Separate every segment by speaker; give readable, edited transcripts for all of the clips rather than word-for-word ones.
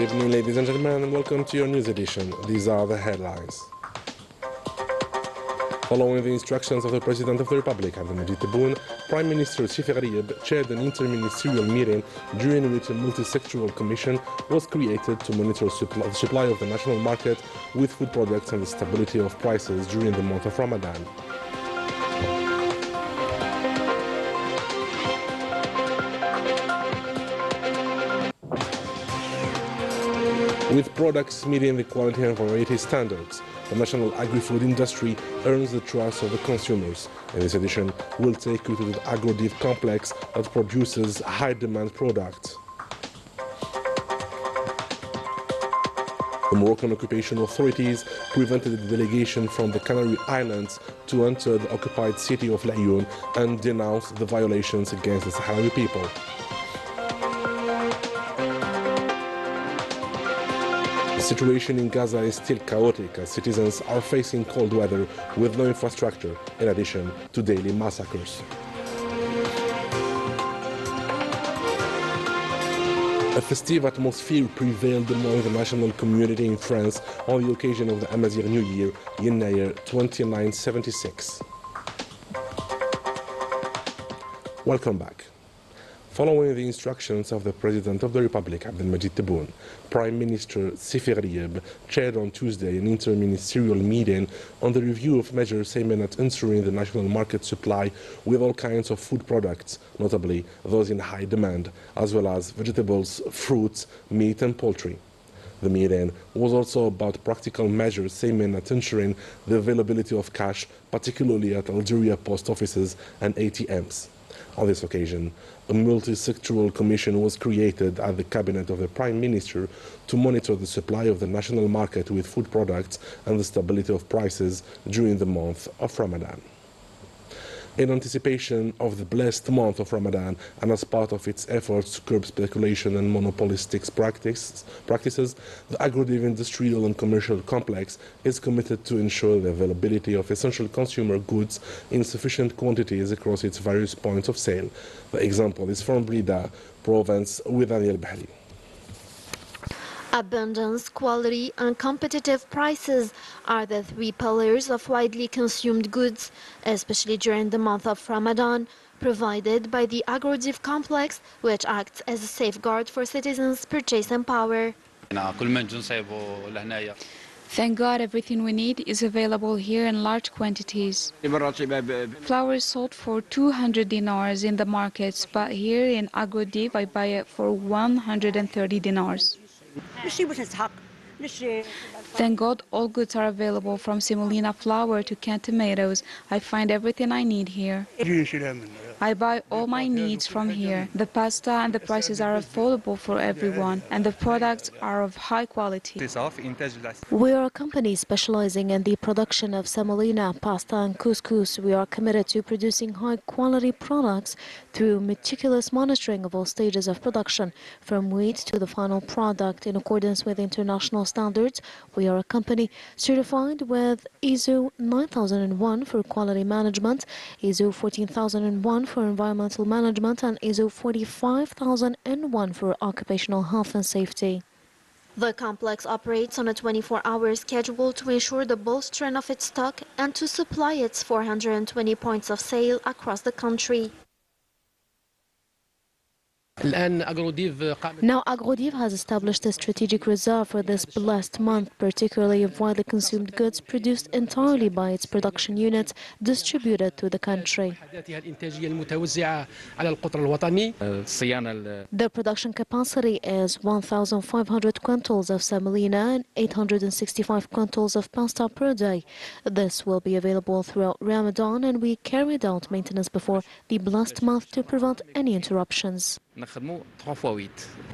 Speaker 1: evening, ladies and gentlemen, and welcome to your news edition. These are the headlines. Following the instructions of the President of the Republic, Abdelmajid Tebboune, Prime Minister Sifer Riyab chaired an interministerial meeting during which a multi-sectoral commission was created to monitor the supply of the national market with food products and the stability of prices during the month of Ramadan. With products meeting the quality and variety standards, the national agri-food industry earns the trust of the consumers. In this edition, we'll take you to the Agrodiv complex that produces high-demand products. The Moroccan occupation authorities prevented the delegation from the Canary Islands to enter the occupied city of Laayoune and denounced the violations against the Sahrawi people. The situation in Gaza is still chaotic as citizens are facing cold weather with no infrastructure, in addition to daily massacres. A festive atmosphere prevailed among the national community in France on the occasion of the Amazigh New Year, Yennayer 2976. Welcome back. Following the instructions of the President of the Republic, Abdelmajid Tebboune, Prime Minister Sifer Riyab chaired on Tuesday an interministerial meeting on the review of measures aimed at ensuring the national market supply with all kinds of food products, notably those in high demand, as well as vegetables, fruits, meat and poultry. The meeting was also about practical measures aimed at ensuring the availability of cash, particularly at Algeria post offices and ATMs. On this occasion, a multi-sectoral commission was created at the cabinet of the Prime Minister to monitor the supply of the national market with food products and the stability of prices during the month of Ramadan. In anticipation of the blessed month of Ramadan and as part of its efforts to curb speculation and monopolistic practices, the Agrodiv industrial and commercial complex is committed to ensure the availability of essential consumer goods in sufficient quantities across its various points of sale. The example is from Blida province with Daniel Bahri.
Speaker 2: Abundance, quality and competitive prices are the three pillars of widely consumed goods, especially during the month of Ramadan, provided by the Agrodiv complex, which acts as a safeguard for citizens' purchasing power.
Speaker 3: Thank God everything we need is available here in large quantities. Flour is sold for 200 dinars in the markets, but here in Agrodiv I buy it for 130 dinars. Thank God all goods are available from semolina flour to canned tomatoes. I find everything I need here. I buy all my needs from here. The pasta and the prices are affordable for everyone, and the products are of high quality.
Speaker 4: We are a company specializing in the production of semolina, pasta and couscous. We are committed to producing high-quality products through meticulous monitoring of all stages of production, from wheat to the final product, in accordance with international standards. We are a company certified with ISO 9001 for quality management, ISO 14001 for environmental management, and ISO 45001 for occupational health and safety.
Speaker 2: The complex operates on a 24-hour schedule to ensure the bolstering of its stock and to supply its 420 points of sale across the country.
Speaker 4: Now Agrodiv has established a strategic reserve for this blessed month, particularly of widely consumed goods produced entirely by its production units distributed through the country. The production capacity is 1,500 quintals of semolina and 865 quintals of pasta per day. This will be available throughout Ramadan, and we carried out maintenance before the blessed month to prevent any interruptions.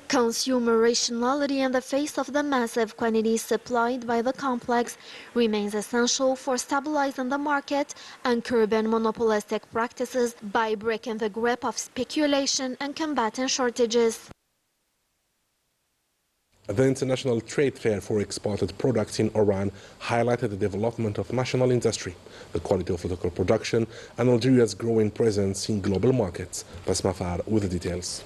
Speaker 2: Consumer rationality in the face of the massive quantities supplied by the complex remains essential for stabilizing the market and curbing monopolistic practices by breaking the grip of speculation and combating shortages.
Speaker 1: The International Trade Fair for Exported Products in Oran highlighted the development of national industry, the quality of local production, and Algeria's growing presence in global markets. Basma Far with the details.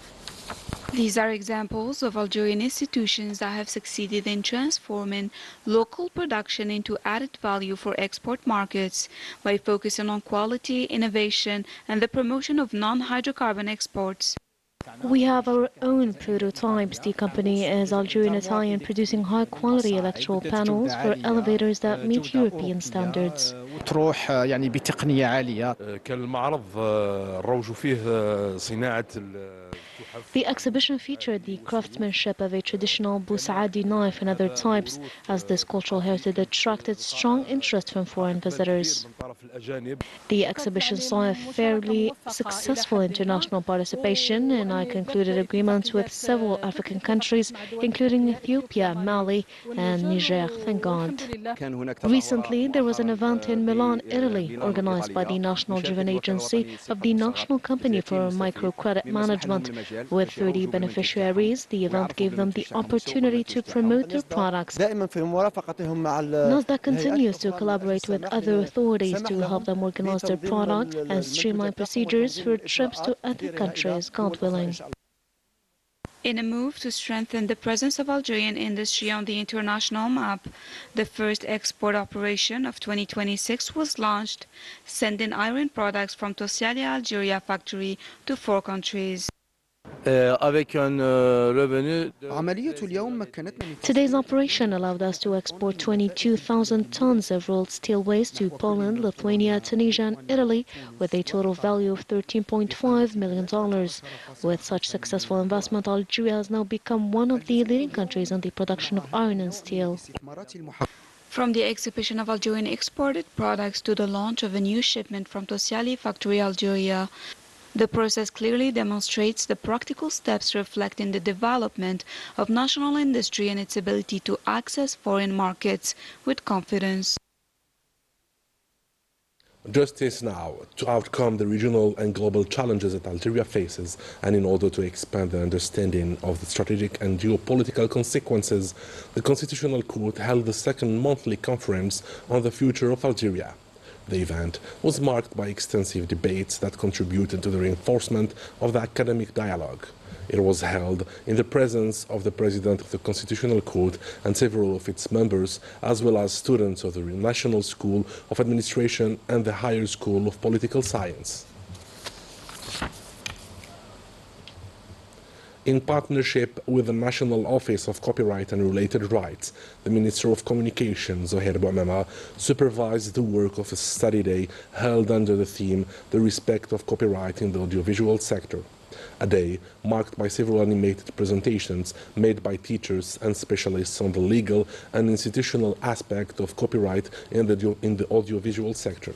Speaker 3: These are examples of Algerian institutions that have succeeded in transforming local production into added value for export markets by focusing on quality, innovation, and the promotion of non-hydrocarbon exports.
Speaker 4: We have our own prototypes. The company is Algerian-Italian, producing high-quality electrical panels for elevators that meet European standards.
Speaker 5: تروح يعني بتقنية عالية.
Speaker 1: كان المعرض روجوا فيه صناعة
Speaker 4: The exhibition featured the craftsmanship of a traditional Boussaadi knife and other types, as this cultural heritage attracted strong interest from foreign visitors. The exhibition saw a fairly successful international participation, and I concluded agreements with several African countries, including Ethiopia, Mali, and Niger, thank God. Recently, there was an event in Milan, Italy, organized by the National Driven Agency of the National Company for Microcredit Management. With 30 beneficiaries, the event gave them the opportunity to promote their products. NASDAQ continues to collaborate with other authorities to help them organize their product and streamline procedures for trips to other countries, God willing.
Speaker 3: In a move to strengthen the presence of Algerian industry on the international map, the first export operation of 2026 was launched, sending iron products from Tosyali Algeria factory to 4 countries.
Speaker 4: Today's operation allowed us to export 22,000 tons of rolled steel waste to Poland, Lithuania, Tunisia, and Italy, with a total value of $13.5 million. With such successful investment, Algeria has now become one of the leading countries in the production of iron and steel.
Speaker 3: From the exhibition of Algerian exported products to the launch of a new shipment from Tosyali factory, Algeria, the process clearly demonstrates the practical steps reflecting the development of national industry and its ability to access foreign markets with confidence.
Speaker 1: Justice now to outcome the regional and global challenges that Algeria faces, and in order to expand the understanding of the strategic and geopolitical consequences, the Constitutional Court held the second monthly conference on the future of Algeria. The event was marked by extensive debates that contributed to the reinforcement of the academic dialogue. It was held in the presence of the President of the Constitutional Court and several of its members, as well as students of the National School of Administration and the Higher School of Political Science. In partnership with the National Office of Copyright and Related Rights, the Minister of Communications, Zohair Bouamama, supervised the work of a study day held under the theme The Respect of Copyright in the Audiovisual Sector. A day marked by several animated presentations made by teachers and specialists on the legal and institutional aspect of copyright in the audiovisual sector.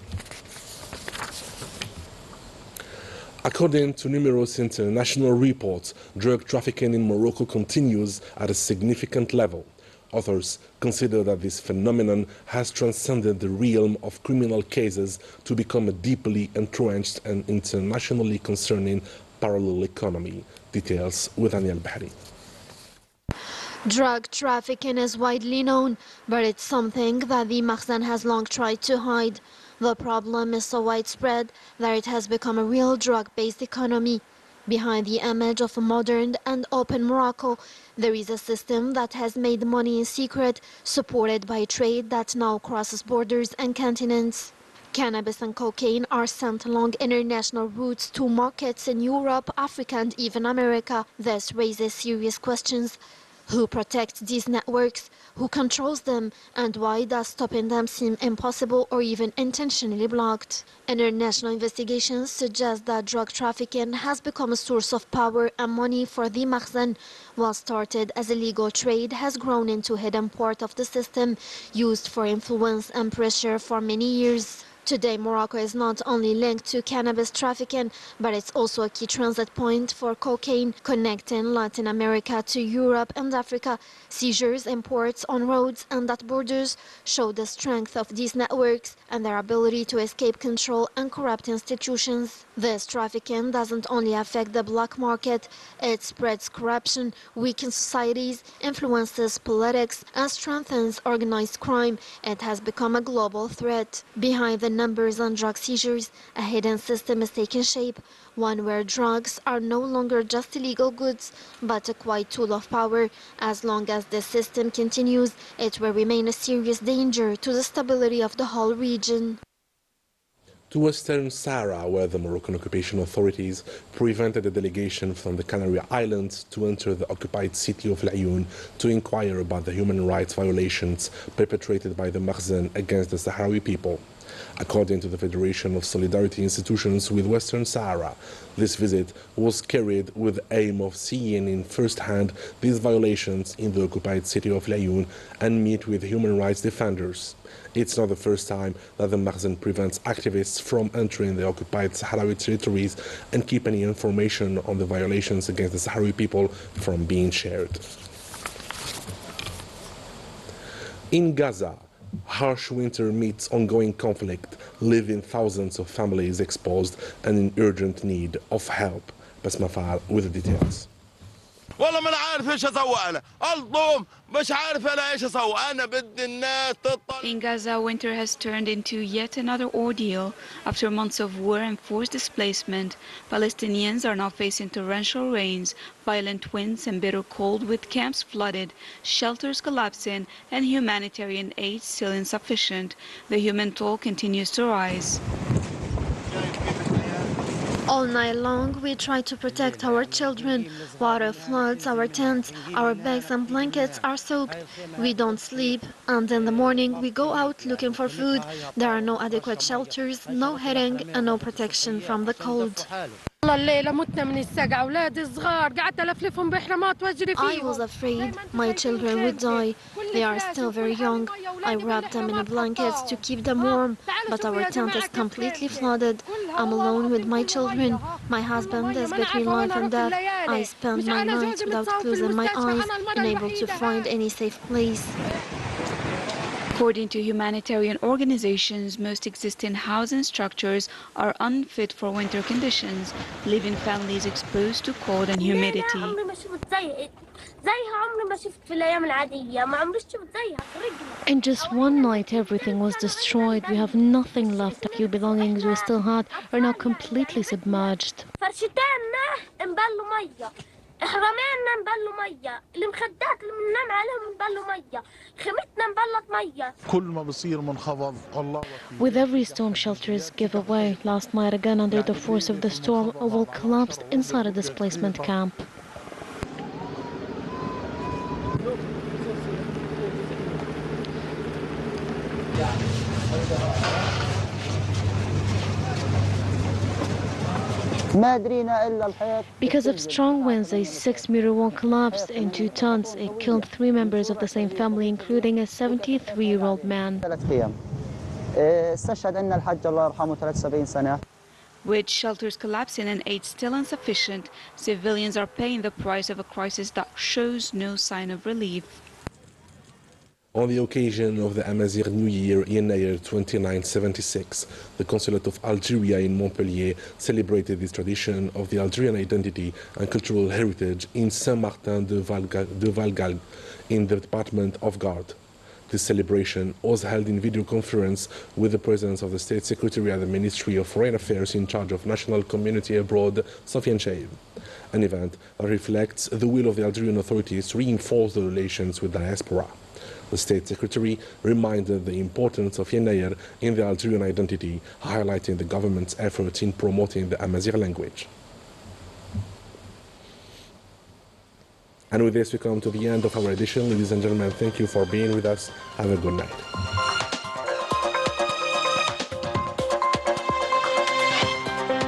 Speaker 1: According to numerous international reports, drug trafficking in Morocco continues at a significant level. Authors consider that this phenomenon has transcended the realm of criminal cases to become a deeply entrenched and internationally concerning parallel economy. Details with Daniel Bahri.
Speaker 2: Drug trafficking is widely known, but it's something that the Makhzen has long tried to hide. The problem is so widespread that it has become a real drug-based economy. Behind the image of a modern and open Morocco, there is a system that has made money in secret, supported by a trade that now crosses borders and continents. Cannabis and cocaine are sent along international routes to markets in Europe, Africa, and even America. This raises serious questions. Who protects these networks? Who controls them? And why does stopping them seem impossible or even intentionally blocked? International investigations suggest that drug trafficking has become a source of power and money for the Makhzen. What started as a legal trade has grown into a hidden part of the system, used for influence and pressure for many years. Today, Morocco is not only linked to cannabis trafficking, but it's also a key transit point for cocaine, connecting Latin America to Europe and Africa. Seizures, imports on roads and at borders show the strength of these networks and their ability to escape control and corrupt institutions. This trafficking doesn't only affect the black market, it spreads corruption, weakens societies, influences politics, and strengthens organized crime. It has become a global threat. Behind the numbers on drug seizures, a hidden system is taking shape, one where drugs are no longer just illegal goods, but a quiet tool of power. As long as this system continues, it will remain a serious danger to the stability of the whole region.
Speaker 1: To Western Sahara, where the Moroccan occupation authorities prevented a delegation from the Canary Islands to enter the occupied city of Al-Ayoun to inquire about the human rights violations perpetrated by the Makhzen against the Sahrawi people. According to the Federation of Solidarity Institutions with Western Sahara, this visit was carried with the aim of seeing in first hand these violations in the occupied city of Al-Ayoun and meet with human rights defenders. It's not the first time that the Makhzen prevents activists from entering the occupied Sahrawi territories and keep any information on the violations against the Sahrawi people from being shared. In Gaza, harsh winter meets ongoing conflict, leaving thousands of families exposed and in urgent need of help. Basma Faal with the details.
Speaker 6: والله ما انا عارف ايش اسوي انا الضم مش عارف انا ايش اسوي انا بدي الناس تطلع.
Speaker 3: In Gaza, winter has turned into yet another ordeal. After months of war and forced displacement, Palestinians are now facing torrential rains, violent winds and bitter cold, with camps flooded, shelters collapsing and humanitarian aid still insufficient. The human toll continues to rise.
Speaker 2: All night long, we try to protect our children. Water floods our tents, our bags and blankets are soaked. We don't sleep, and in the morning we go out looking for food. There are no adequate shelters, no heating, and no protection from the cold. I was afraid my children would die. They are still very young. I wrapped them in blankets to keep them warm, but our tent is completely flooded. I'm alone with my children. My husband is between life and death. I spend my nights without closing my eyes, unable to find any safe place.
Speaker 3: According to humanitarian organizations, most existing housing structures are unfit for winter conditions, leaving families exposed to cold and humidity.
Speaker 4: In just one night, everything was destroyed. We have nothing left. A few belongings we still had are now completely submerged. With every storm, shelters give away. Last night, again under the force of the storm, a wall collapsed inside a displacement camp. Because of strong winds, a 6-meter wall collapsed in 2 tons. It killed 3 members of the same family, including a 73-year-old man.
Speaker 3: With shelters collapsing and aid still insufficient, civilians are paying the price of a crisis that shows no sign of relief.
Speaker 1: On the occasion of the Amazigh New Year in year 2976, the Consulate of Algeria in Montpellier celebrated this tradition of the Algerian identity and cultural heritage in Saint-Martin-de-Valgalbe in the Department of Gard. This celebration was held in video conference with the presence of the State Secretary at the Ministry of Foreign Affairs in charge of national community abroad, Sofiane Cheib. An event that reflects the will of the Algerian authorities to reinforce the relations with diaspora. The State Secretary reminded the importance of Yennayer in the Algerian identity, highlighting the government's efforts in promoting the Amazigh language. And with this, we come to the end of our edition. Ladies and gentlemen, thank you for being with us. Have a good night.